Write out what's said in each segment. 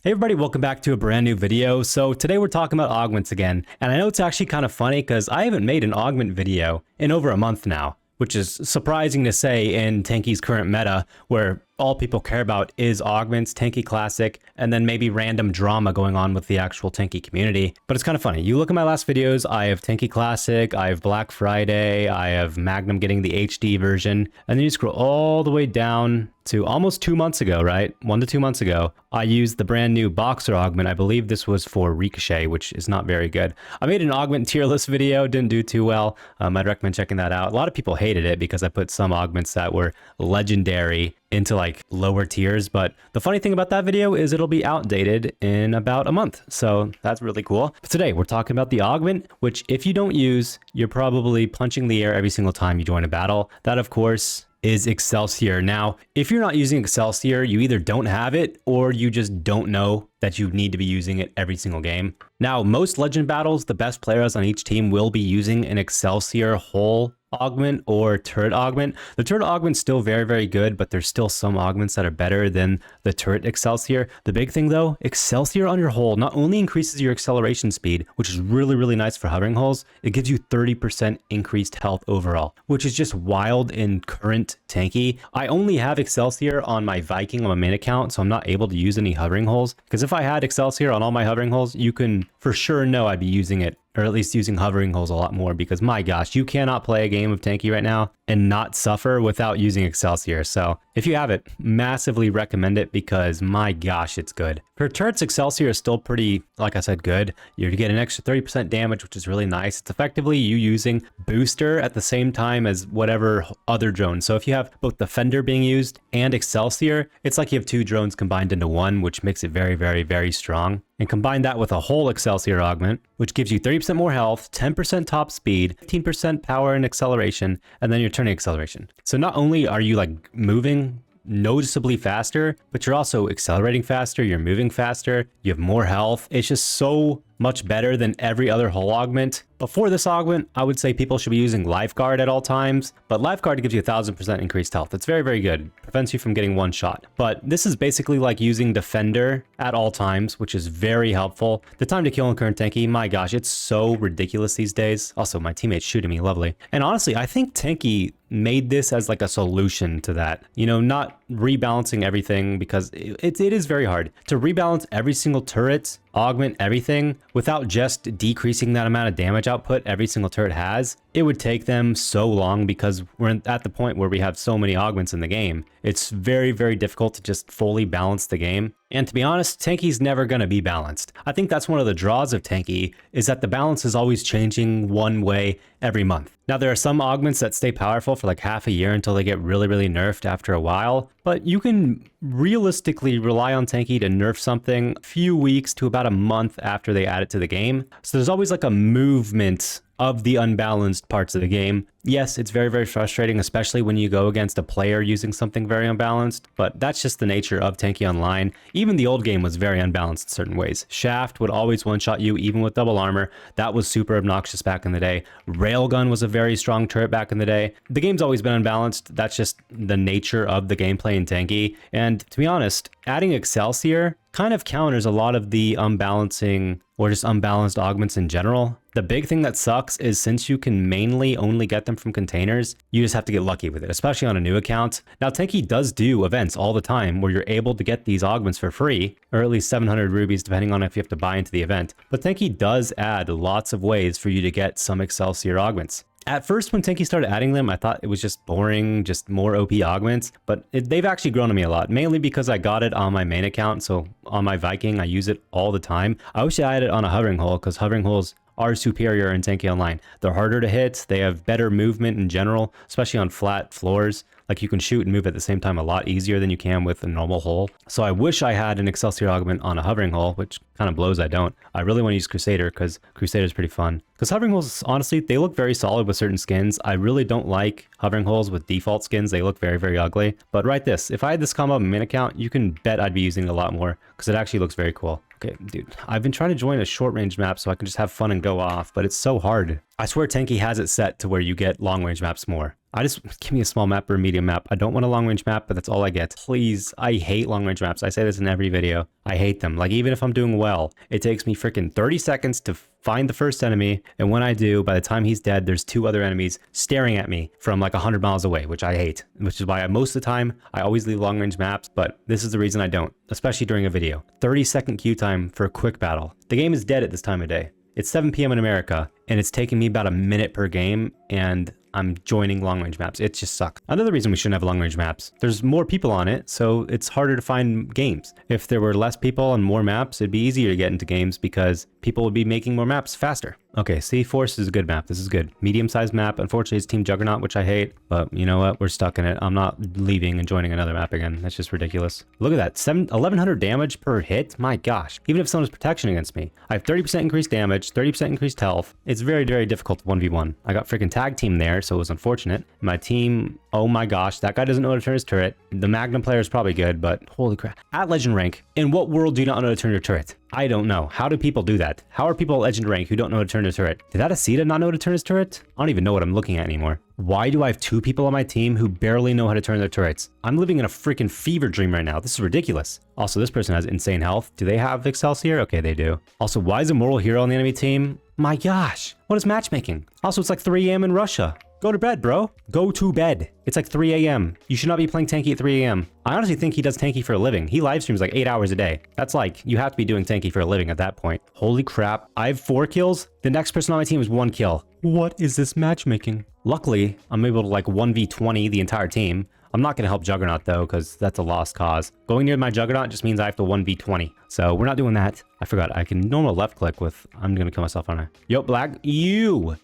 Hey everybody, welcome back to a brand new video. So today we're talking about augments again, and I know it's actually kind of funny because I haven't made an augment video in over a month now, which is surprising to say in Tanki's current meta where all people care about is augments, Tanki Classic, and then maybe random drama going on with the actual Tanki community. But it's kind of funny. You look at my last videos, I have Tanki Classic, I have Black Friday, I have Magnum getting the HD version, and then you scroll all the way down to almost 2 months ago, right? 1 to 2 months ago, I used the brand new Boxer augment. I believe this was for Ricochet, which is not very good. I made an augment tier list video, didn't do too well. I'd recommend checking that out. A lot of people hated it because I put some augments that were legendary into like lower tiers, but the funny thing about that video is it'll be outdated in about a month, so that's really cool. But today we're talking about the augment, which if you don't use, you're probably punching the air every single time you join a battle. That of course is Excelsior. Now, if you're not using Excelsior, you either don't have it or you just don't know that you need to be using it every single game. Now, most legend battles, the best players on each team will be using an Excelsior whole augment or turret augment. The turret augment's still very, very good, but there's still some augments that are better than the turret Excelsior. The big thing though, Excelsior on your hull not only increases your acceleration speed, which is really, really nice for hovering hulls, it gives you 30% increased health overall, which is just wild in current Tanki. I only have Excelsior on my Viking on my main account, so I'm not able to use any hovering hulls, because if I had Excelsior on all my hovering hulls, you can for sure know I'd be using it, or at least using hovering hulls a lot more, because my gosh, you cannot play a game of Tanki right now and not suffer without using Excelsior. So if you have it, massively recommend it because my gosh, it's good. For turrets, Excelsior is still pretty, like I said, good. You get an extra 30% damage, which is really nice. It's effectively you using booster at the same time as whatever other drone. So if you have both Defender being used and Excelsior, it's like you have 2 drones combined into one, which makes it very, very, very strong. And combine that with a whole Excelsior augment, which gives you 30% more health, 10% top speed, 15% power and acceleration, and then your turning acceleration. So not only are you like moving noticeably faster, but you're also accelerating faster, you're moving faster, you have more health. It's just so much better than every other hull augment. Before this augment, I would say people should be using Lifeguard at all times, but Lifeguard gives you 1000% increased health. It's very, very good. Prevents you from getting one shot. But this is basically like using Defender at all times, which is very helpful. The time to kill in current Tanki, my gosh, it's so ridiculous these days. Also, my teammates shooting me, lovely. And honestly, I think Tanki made this as like a solution to that. You know, not rebalancing everything, because it is very hard to rebalance every single turret, augment everything without just decreasing that amount of damage output every single turret has. It would take them so long because we're at the point where we have so many augments in the game. It's very, very difficult to just fully balance the game. And to be honest, Tanki's never going to be balanced. I think that's one of the draws of Tanki, is that the balance is always changing one way every month. Now, there are some augments that stay powerful for like half a year until they get really, really nerfed after a while, but you can realistically rely on Tanki to nerf something a few weeks to about a month after they add it to the game. So there's always like a movement of the unbalanced parts of the game. Yes, it's very, very frustrating, especially when you go against a player using something very unbalanced, but that's just the nature of Tanki Online. Even the old game was very unbalanced in certain ways. Shaft would always one-shot you, even with double armor. That was super obnoxious back in the day. Railgun was a very strong turret back in the day. The game's always been unbalanced. That's just the nature of the gameplay in Tanki. And to be honest, adding Excelsior kind of counters a lot of the unbalancing or just unbalanced augments in general. The big thing that sucks is since you can mainly only get them from containers, you just have to get lucky with it, especially on a new account. Now, Tanki does do events all the time where you're able to get these augments for free, or at least 700 rubies, depending on if you have to buy into the event. But Tanki does add lots of ways for you to get some Excelsior augments. At first, when Tanki started adding them, I thought it was just boring, just more OP augments, but they've actually grown on me a lot, mainly because I got it on my main account. So on my Viking, I use it all the time. I wish I had it on a hovering hull, because hovering hulls are superior in Tanki Online. They're harder to hit, they have better movement in general, especially on flat floors. Like you can shoot and move at the same time a lot easier than you can with a normal hull. So I wish I had an Excelsior augment on a hovering hull, which kind of blows I don't. I really want to use Crusader because Crusader is pretty fun. Because hovering hulls, honestly, they look very solid with certain skins. I really don't like hovering hulls with default skins. They look very, very ugly. But write this, if I had this combo on my main account, you can bet I'd be using it a lot more because it actually looks very cool. Okay, dude, I've been trying to join a short range map so I can just have fun and go off, but it's so hard. I swear Tanki has it set to where you get long range maps more. Just give me a small map or a medium map. I don't want a long range map, but that's all I get. Please, I hate long range maps. I say this in every video. I hate them. Like, even if I'm doing well, it takes me freaking 30 seconds to find the first enemy. And when I do, by the time he's dead, there's 2 other enemies staring at me from like 100 miles away, which I hate, which is why most of the time I always leave long range maps. But this is the reason I don't, especially during a video. 30-second queue time for a quick battle. The game is dead at this time of day. It's 7 p.m. in America, and it's taking me about a minute per game, and I'm joining long range maps. It just sucks. Another reason we shouldn't have long range maps. There's more people on it, so it's harder to find games. If there were less people and more maps, it'd be easier to get into games because people would be making more maps faster. Okay, Sea Force is a good map. This is good. Medium-sized map. Unfortunately, it's Team Juggernaut, which I hate. But you know what? We're stuck in it. I'm not leaving and joining another map again. That's just ridiculous. Look at that. 1100 damage per hit? My gosh. Even if someone has protection against me. I have 30% increased damage, 30% increased health. It's very, very difficult 1v1. I got freaking tag team there, so it was unfortunate. My team, oh my gosh, that guy doesn't know how to turn his turret. The Magnum player is probably good, but holy crap. At Legend rank, in what world do you not know how to turn your turret? I don't know. How do people do that? How are people at Legend rank who don't know how to turn their turret? Did Adesita not know how to turn his turret? I don't even know what I'm looking at anymore. Why do I have 2 people on my team who barely know how to turn their turrets? I'm living in a freaking fever dream right now. This is ridiculous. Also, this person has insane health. Do they have Excelsior? Okay, they do. Also, why is a moral hero on the enemy team? My gosh, what is matchmaking? Also, it's like 3 a.m. in Russia. Go to bed, bro. Go to bed. It's like 3 a.m. You should not be playing Tanki at 3 a.m. I honestly think he does Tanki for a living. He live streams like 8 hours a day. That's like, you have to be doing Tanki for a living at that point. Holy crap. I have 4 kills. The next person on my team is 1 kill. What is this matchmaking? Luckily, I'm able to like 1v20 the entire team. I'm not going to help Juggernaut though, because that's a lost cause. Going near my Juggernaut just means I have to 1v20. So we're not doing that. I forgot. I can normal left click with... I'm going to kill myself, aren't I? Yo, Black. You.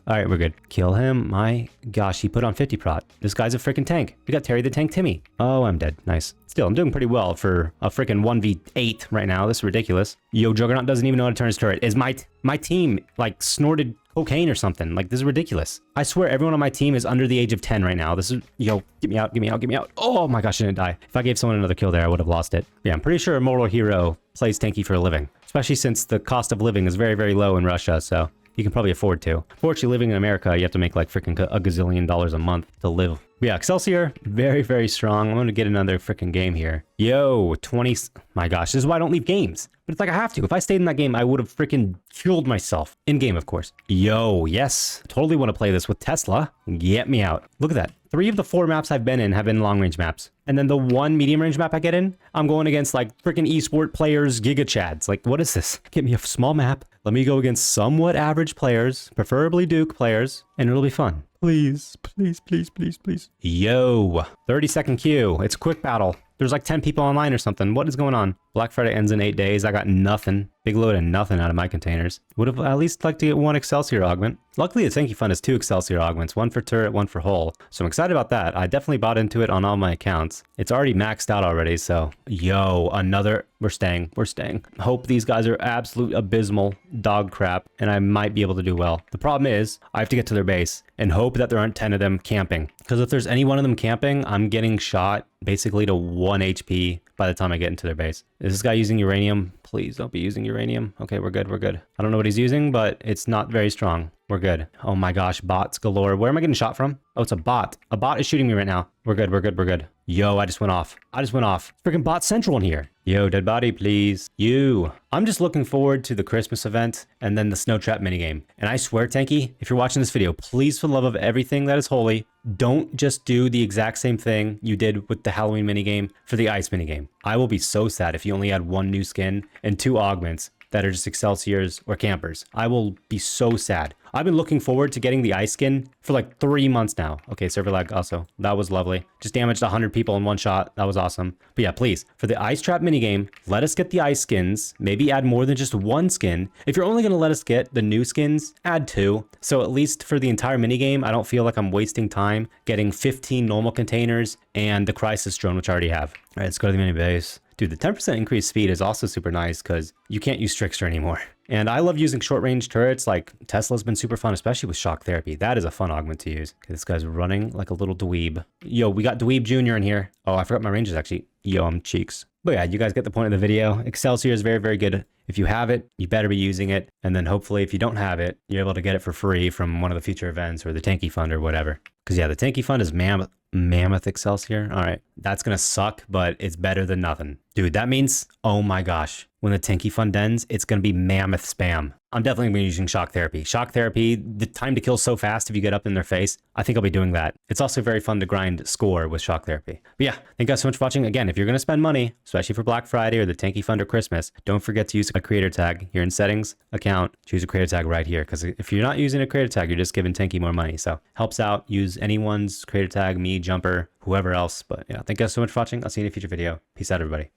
All right, we're good. Kill him. My gosh, he put on 50 prot. This guy's a freaking tank. We got Terry the Tank Timmy. Oh, I'm dead. Nice. Still, I'm doing pretty well for a freaking 1v8 right now. This is ridiculous. Yo, Juggernaut doesn't even know how to turn his turret. Is my team like snorted cocaine or something? Like, this is ridiculous. I swear everyone on my team is under the age of 10 right now. This is... Yo, get me out, get me out, get me out. Oh my gosh, I didn't die. If I gave someone another kill there, I would have lost it. Yeah, I'm pretty sure a mortal hero plays Tanki for a living. Especially since the cost of living is very, very low in Russia, so... you can probably afford to. Fortunately, living in America, you have to make like freaking a gazillion dollars a month to live. But yeah, Excelsior, very, very strong. I'm going to get another freaking game here. Yo, 20... My gosh, this is why I don't leave games. But it's like I have to. If I stayed in that game, I would have freaking killed myself. In-game, of course. Yo, yes. Totally want to play this with Tesla. Get me out. Look at that. 3 of the 4 maps I've been in have been long-range maps. And then the 1 medium-range map I get in, I'm going against like freaking esport players, Giga Chads. Like, what is this? Give me a small map. Let me go against somewhat average players, preferably Duke players, and it'll be fun. Please, please, please, please, please. Yo, 30-second queue. It's a quick battle. There's like 10 people online or something. What is going on? Black Friday ends in 8 days. I got nothing. Big load of nothing out of my containers. Would have at least liked to get 1 Excelsior augment. Luckily, the Tanki Fund has 2 Excelsior augments, 1 for turret, 1 for hull. So I'm excited about that. I definitely bought into it on all my accounts. It's already maxed out already, so... Yo, another... We're staying. We're staying. Hope these guys are absolute abysmal dog crap, and I might be able to do well. The problem is, I have to get to their base and hope that there aren't 10 of them camping. Because if there's any one of them camping, I'm getting shot basically to 1 HP by the time I get into their base. Is this guy using uranium? Please don't be using uranium. Okay, we're good. We're good. I don't know what he's using, but it's not very strong. We're good. Oh my gosh, bots galore. Where am I getting shot from? Oh, it's a bot. A bot is shooting me right now. We're good. We're good. We're good. Yo, I just went off. I just went off. Freaking bot central in here. Yo, dead body, please. You. I'm just looking forward to the Christmas event and then the snow trap minigame. And I swear, Tanki, if you're watching this video, please, for the love of everything that is holy, don't just do the exact same thing you did with the Halloween minigame for the ice minigame. I will be so sad if you only add 1 new skin and 2 augments that are just Excelsiors or campers. I will be so sad. I've been looking forward to getting the ice skin for like 3 months now. Okay, server lag also. That was lovely. Just damaged 100 people in 1 shot. That was awesome. But yeah, please, for the ice trap minigame, let us get the ice skins. Maybe add more than just 1 skin. If you're only going to let us get the new skins, add 2. So at least for the entire minigame, I don't feel like I'm wasting time getting 15 normal containers and the crisis drone, which I already have. All right, let's go to the mini base. Dude, the 10% increased speed is also super nice because you can't use Trickster anymore. And I love using short range turrets. Like Tesla's been super fun, especially with shock therapy. That is a fun augment to use. Okay, this guy's running like a little dweeb. Yo, we got Dweeb Jr. in here. Oh, I forgot my ranges actually. Yo, I'm cheeks. But yeah, you guys get the point of the video. Excelsior is very, very good. If you have it, you better be using it. And then hopefully if you don't have it, you're able to get it for free from one of the future events or the Tanki Fund or whatever. Because yeah, the Tanki Fund is Mammoth Excelsior. All right, that's going to suck, but it's better than nothing. Dude, that means, oh my gosh, when the Tanki Fund ends, it's going to be Mammoth spam. I'm definitely going to be using shock therapy. Shock therapy, the time to kill so fast if you get up in their face. I think I'll be doing that. It's also very fun to grind score with shock therapy. But yeah, thank you guys so much for watching. Again, if you're going to spend money, especially for Black Friday or the Tanki Fund or Christmas, don't forget to use a creator tag here in settings, account, choose a creator tag right here. Because if you're not using a creator tag, you're just giving Tanki more money. So helps out. Use anyone's creator tag, me, Jumper, whoever else. But yeah, thank you guys so much for watching. I'll see you in a future video. Peace out, everybody.